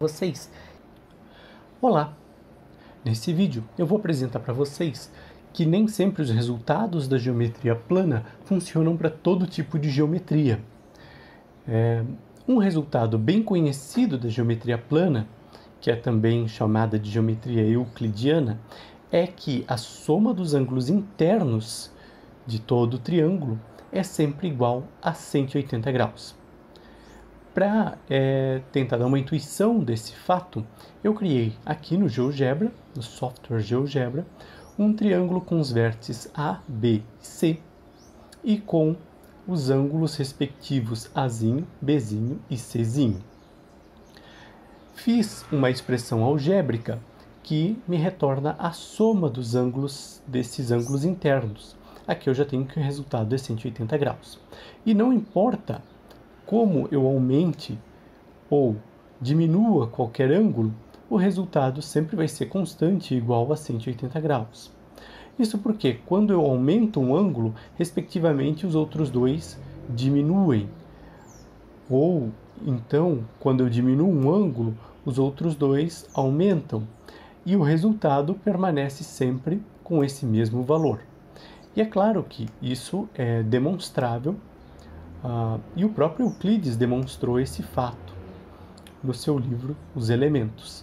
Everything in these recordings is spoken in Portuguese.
Vocês. Olá! Nesse vídeo eu vou apresentar para vocês que nem sempre os resultados da geometria plana funcionam para todo tipo de geometria. Um resultado bem conhecido da geometria plana, que é também chamada de geometria euclidiana, é que a soma dos ângulos internos de todo o triângulo é sempre igual a 180 graus. Para tentar dar uma intuição desse fato, eu criei aqui no GeoGebra, no software GeoGebra, um triângulo com os vértices A, B e C e com os ângulos respectivos Azinho, Bzinho e Czinho. Fiz uma expressão algébrica que me retorna a soma dos ângulos desses ângulos internos. Aqui eu já tenho que o resultado é 180 graus. E não importa como eu aumente ou diminua qualquer ângulo, o resultado sempre vai ser constante e igual a 180 graus. Isso porque quando eu aumento um ângulo, respectivamente os outros dois diminuem. Ou então, quando eu diminuo um ângulo, os outros dois aumentam. E o resultado permanece sempre com esse mesmo valor. E é claro que isso é demonstrável. E o próprio Euclides demonstrou esse fato no seu livro Os Elementos.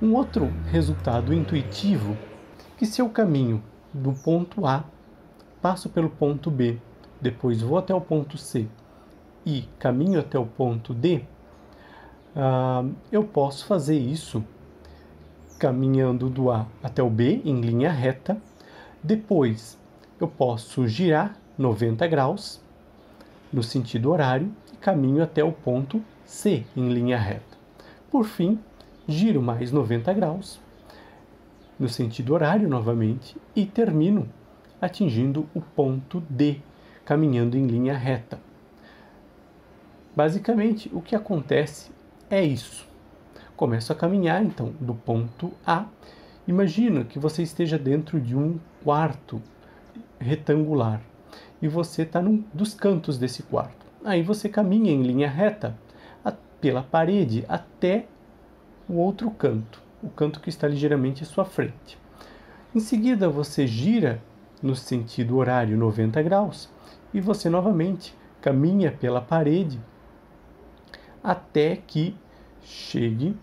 Um outro resultado intuitivo que se eu caminho do ponto A, passo pelo ponto B, depois vou até o ponto C e caminho até o ponto D, eu posso fazer isso caminhando do A até o B em linha reta. Depois eu posso girar 90 graus no sentido horário e caminho até o ponto C em linha reta. Por fim, giro mais 90 graus no sentido horário novamente e termino atingindo o ponto D, caminhando em linha reta. Basicamente, o que acontece é isso. Começo a caminhar, então, do ponto A. Imagina que você esteja dentro de um quarto retangular e você está num dos cantos desse quarto. Aí você caminha em linha reta pela parede até o outro canto, o canto que está ligeiramente à sua frente. Em seguida você gira no sentido horário 90 graus e você novamente caminha pela parede até que chegue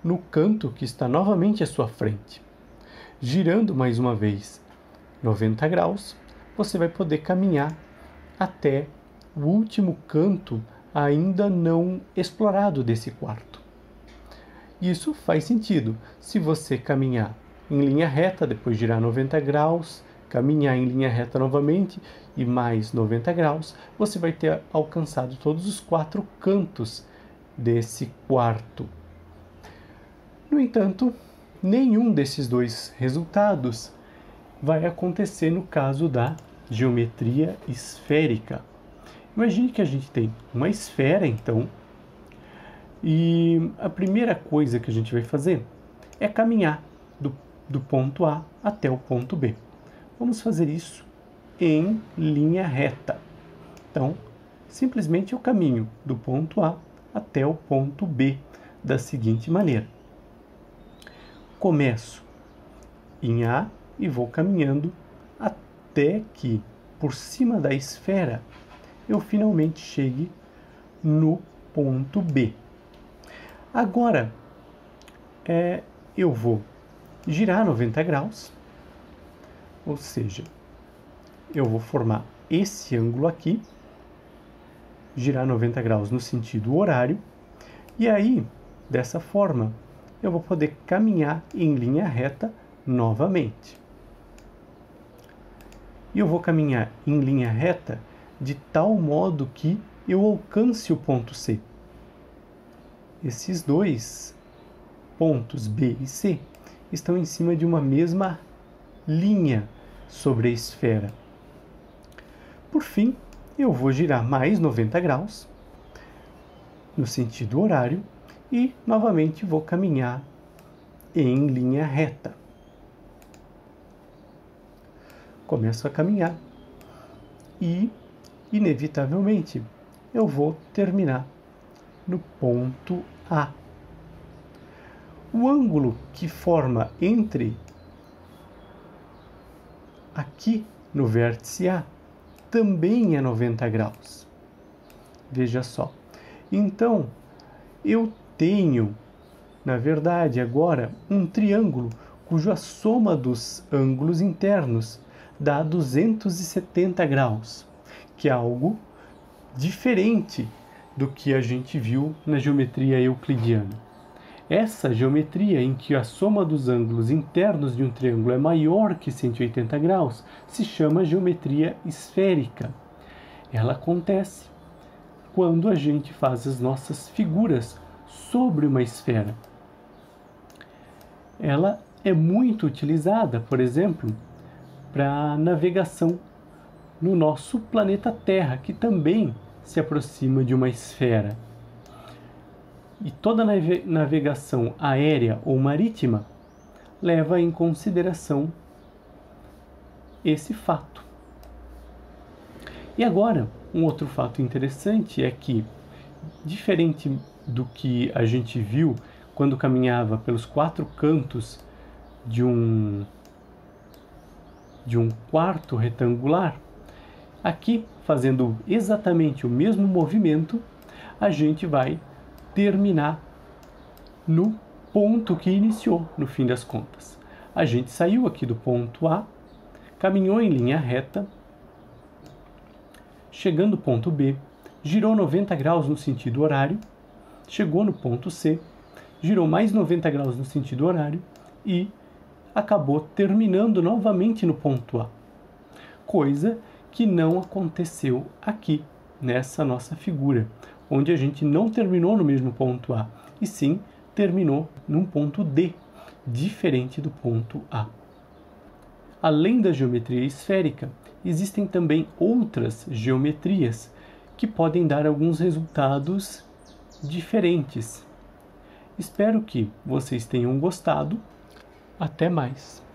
no canto que está novamente à sua frente. Girando mais uma vez 90 graus, você vai poder caminhar até o último canto ainda não explorado desse quarto. Isso faz sentido. Se você caminhar em linha reta, depois girar 90 graus, caminhar em linha reta novamente e mais 90 graus, você vai ter alcançado todos os 4 cantos desse quarto. No entanto, nenhum desses dois resultados vai acontecer no caso da geometria esférica. Imagine que a gente tem uma esfera, então, e a primeira coisa que a gente vai fazer é caminhar do ponto A até o ponto B. Vamos fazer isso em linha reta. Então, simplesmente eu caminho do ponto A até o ponto B da seguinte maneira. Começo em A e vou caminhando até que, por cima da esfera, eu finalmente chegue no ponto B. Agora, eu vou girar 90 graus, ou seja, eu vou formar esse ângulo aqui, girar 90 graus no sentido horário, e aí, dessa forma, eu vou poder caminhar em linha reta novamente. E eu vou caminhar em linha reta de tal modo que eu alcance o ponto C. Esses dois pontos B e C estão em cima de uma mesma linha sobre a esfera. Por fim, eu vou girar mais 90 graus no sentido horário e novamente vou caminhar em linha reta. Começo a caminhar e, inevitavelmente, eu vou terminar no ponto A. O ângulo que forma aqui no vértice A também é 90 graus. Veja só. Então, eu tenho, na verdade, agora um triângulo cuja soma dos ângulos internos dá 270 graus, que é algo diferente do que a gente viu na geometria euclidiana. Essa geometria em que a soma dos ângulos internos de um triângulo é maior que 180 graus se chama geometria esférica. Ela acontece quando a gente faz as nossas figuras sobre uma esfera. Ela é muito utilizada, por exemplo, para navegação no nosso planeta Terra, que também se aproxima de uma esfera. E toda navegação aérea ou marítima leva em consideração esse fato. E agora, um outro fato interessante é que, diferente do que a gente viu quando caminhava pelos 4 cantos de um quarto retangular, aqui, fazendo exatamente o mesmo movimento, a gente vai terminar no ponto que iniciou, no fim das contas. A gente saiu aqui do ponto A, caminhou em linha reta, chegando no ponto B, girou 90 graus no sentido horário, chegou no ponto C, girou mais 90 graus no sentido horário e acabou terminando novamente no ponto A. Coisa que não aconteceu aqui, nessa nossa figura, onde a gente não terminou no mesmo ponto A, e sim terminou num ponto D, diferente do ponto A. Além da geometria esférica, existem também outras geometrias que podem dar alguns resultados diferentes. Espero que vocês tenham gostado. Até mais!